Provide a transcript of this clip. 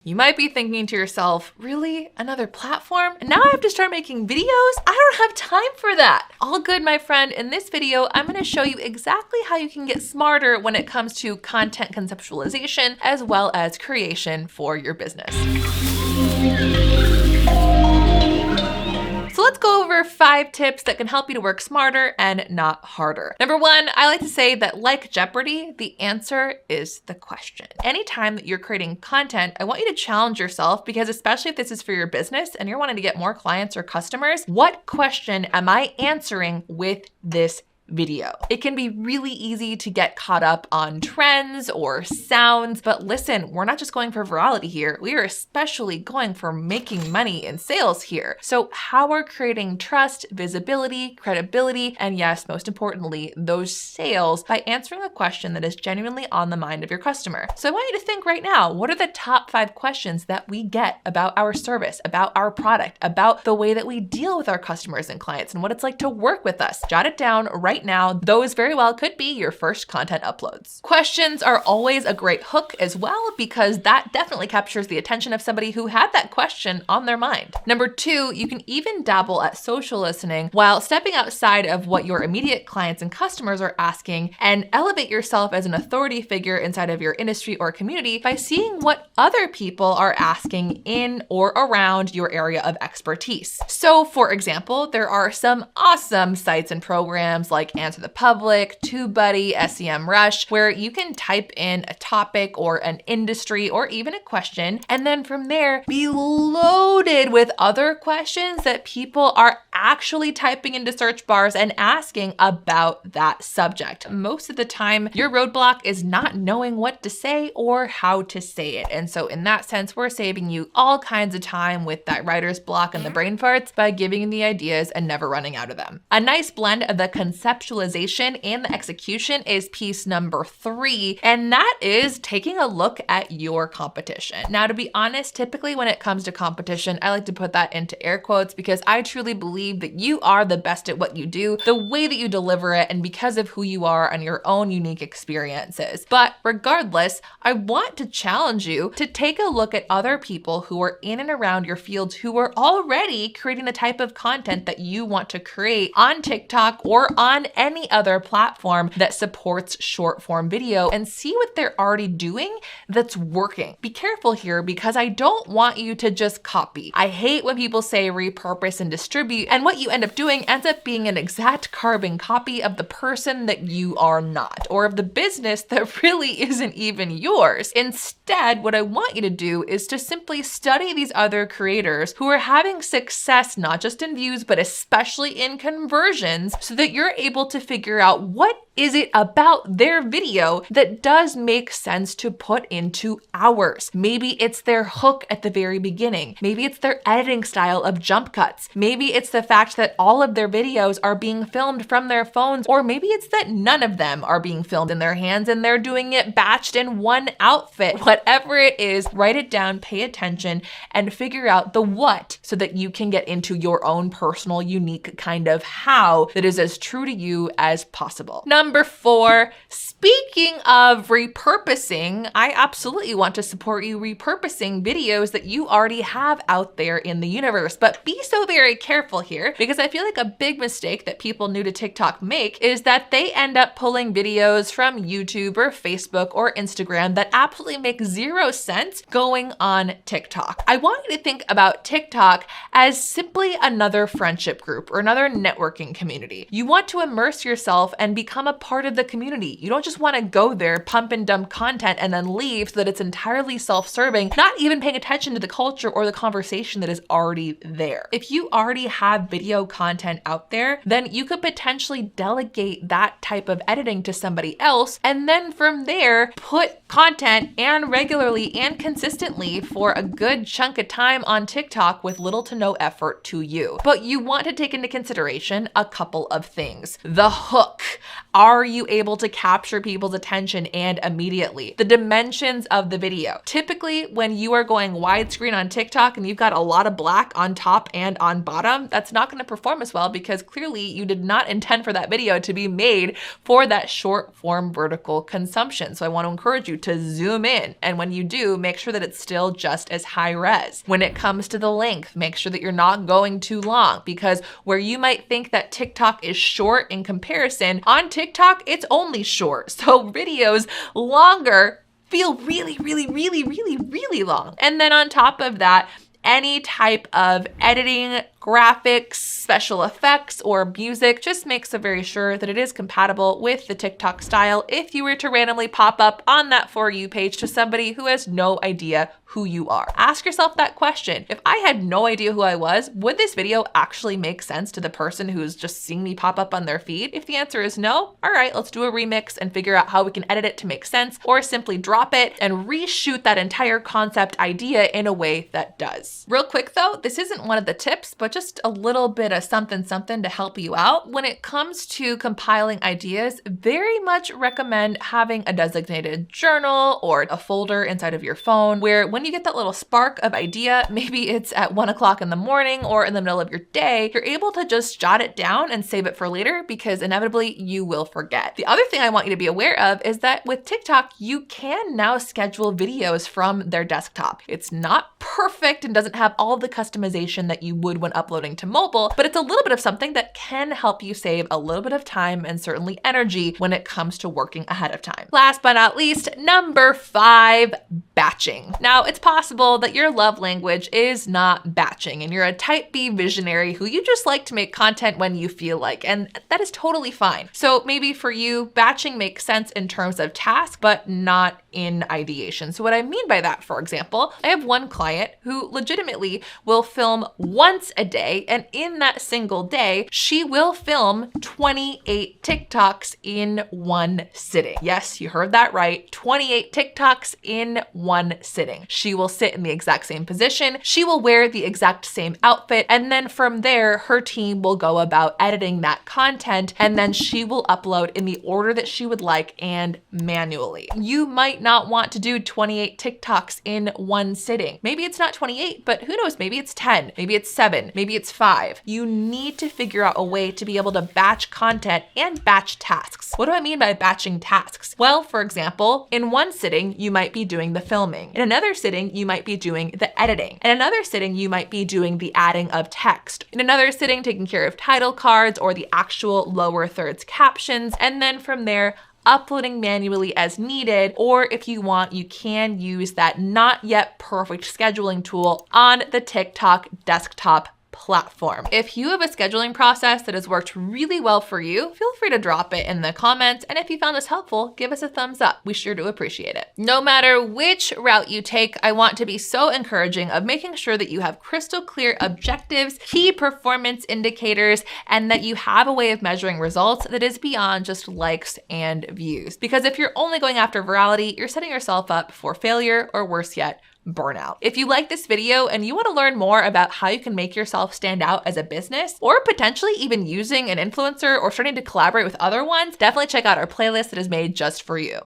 You might be thinking to yourself, really? Another platform? And now I have to start making videos? I don't have time for that. All good, my friend. In this video, I'm gonna show you exactly how you can get smarter when it comes to content conceptualization as well as creation for your business. So let's go over 5 tips that can help you to work smarter and not harder. Number 1, I like to say that like Jeopardy, the answer is the question. Anytime that you're creating content, I want you to challenge yourself, because especially if this is for your business and you're wanting to get more clients or customers, what question am I answering with this video? It can be really easy to get caught up on trends or sounds, but listen, we're not just going for virality here. We are especially going for making money in sales here. So how we're creating trust, visibility, credibility, and yes, most importantly, those sales by answering a question that is genuinely on the mind of your customer. So I want you to think right now, what are the top 5 questions that we get about our service, about our product, about the way that we deal with our customers and clients, and what it's like to work with us? Jot it down right now. Those very well could be your first content uploads. Questions are always a great hook as well, because that definitely captures the attention of somebody who had that question on their mind. Number 2, you can even dabble at social listening while stepping outside of what your immediate clients and customers are asking, and elevate yourself as an authority figure inside of your industry or community by seeing what other people are asking in or around your area of expertise. So for example, there are some awesome sites and programs like Answer the Public, TubeBuddy, SEMrush, where you can type in a topic or an industry or even a question, and then from there be loaded with other questions that people are actually typing into search bars and asking about that subject. Most of the time, your roadblock is not knowing what to say or how to say it. And so in that sense, we're saving you all kinds of time with that writer's block and the brain farts by giving you the ideas and never running out of them. A nice blend of the conceptualization and the execution is piece number 3, and that is taking a look at your competition. Now, to be honest, typically when it comes to competition, I like to put that into air quotes, because I truly believe that you are the best at what you do, the way that you deliver it, and because of who you are and your own unique experiences. But regardless, I want to challenge you to take a look at other people who are in and around your fields who are already creating the type of content that you want to create on TikTok or on any other platform that supports short form video, and see what they're already doing that's working. Be careful here, because I don't want you to just copy. I hate when people say repurpose and distribute, and what you end up doing ends up being an exact carbon copy of the person that you are not, or of the business that really isn't even yours. Instead, what I want you to do is to simply study these other creators who are having success, not just in views, but especially in conversions, so that you're able to figure out what is it about their video that does make sense to put into ours. Maybe it's their hook at the very beginning. Maybe it's their editing style of jump cuts. Maybe it's the fact that all of their videos are being filmed from their phones, or maybe it's that none of them are being filmed in their hands and they're doing it batched in one outfit. Whatever it is, write it down, pay attention, and figure out the what, so that you can get into your own personal, unique kind of how that is as true to you as possible. Number 4, speaking of repurposing, I absolutely want to support you repurposing videos that you already have out there in the universe. But be so very careful here, because I feel like a big mistake that people new to TikTok make is that they end up pulling videos from YouTube or Facebook or Instagram that absolutely make 0 sense going on TikTok. I want you to think about TikTok as simply another friendship group or another networking community. You want to immerse yourself and become a part of the community. You don't just want to go there, pump and dump content, and then leave so that it's entirely self-serving, not even paying attention to the culture or the conversation that is already there. If you already have video content out there, then you could potentially delegate that type of editing to somebody else, and then from there, put content and regularly and consistently for a good chunk of time on TikTok with little to no effort to you. But you want to take into consideration a couple of things. The hook. Are you able to capture people's attention and immediately? The dimensions of the video. Typically, when you are going widescreen on TikTok and you've got a lot of black on top and on bottom, that's not going to perform as well because clearly you did not intend for that video to be made for that short form vertical consumption. So I want to encourage you to zoom in. And when you do, make sure that it's still just as high res. When it comes to the length, make sure that you're not going too long, because where you might think that TikTok is short in comparison, on TikTok, it's only short. So videos longer feel really, really, really, really, really long. And then on top of that, any type of editing, graphics, special effects, or music just makes it very sure that it is compatible with the TikTok style if you were to randomly pop up on that For You page to somebody who has no idea who you are. Ask yourself that question. If I had no idea who I was, would this video actually make sense to the person who's just seeing me pop up on their feed? If the answer is no, all right, let's do a remix and figure out how we can edit it to make sense, or simply drop it and reshoot that entire concept idea in a way that does. Real quick though, this isn't one of the tips, but just a little bit of something to help you out. When it comes to compiling ideas, very much recommend having a designated journal or a folder inside of your phone where when you get that little spark of idea, maybe it's at 1 o'clock in the morning or in the middle of your day, you're able to just jot it down and save it for later because inevitably you will forget. The other thing I want you to be aware of is that with TikTok, you can now schedule videos from their desktop. It's not perfect and doesn't have all the customization that you would when uploading to mobile, but it's a little bit of something that can help you save a little bit of time and certainly energy when it comes to working ahead of time. Last but not least, number 5, batching. Now, it's possible that your love language is not batching and you're a type B visionary who you just like to make content when you feel like, and that is totally fine. So maybe for you, batching makes sense in terms of task, but not in ideation. So what I mean by that, for example, I have one client who legitimately will film once a day, and in that single day, she will film 28 TikToks in one sitting. Yes, you heard that right. 28 TikToks in one sitting. She will sit in the exact same position. She will wear the exact same outfit. And then from there, her team will go about editing that content. And then she will upload in the order that she would like and manually. You might not want to do 28 TikToks in one sitting. Maybe it's not 28, but who knows? Maybe it's 10, maybe it's 7, maybe it's 5. You need to figure out a way to be able to batch content and batch tasks. What do I mean by batching tasks? Well, for example, in one sitting, you might be doing the filming. In another sitting, you might be doing the editing. In another sitting, you might be doing the adding of text. In another sitting, taking care of title cards or the actual lower thirds captions. And then from there, uploading manually as needed, or if you want, you can use that not yet perfect scheduling tool on the TikTok desktop platform. If you have a scheduling process that has worked really well for you, feel free to drop it in the comments. And if you found this helpful, give us a thumbs up. We sure do appreciate it. No matter which route you take, I want to be so encouraging of making sure that you have crystal clear objectives, key performance indicators, and that you have a way of measuring results that is beyond just likes and views. Because if you're only going after virality, you're setting yourself up for failure, or worse yet, burnout. If you like this video and you want to learn more about how you can make yourself stand out as a business, or potentially even using an influencer or starting to collaborate with other ones, definitely check out our playlist that is made just for you.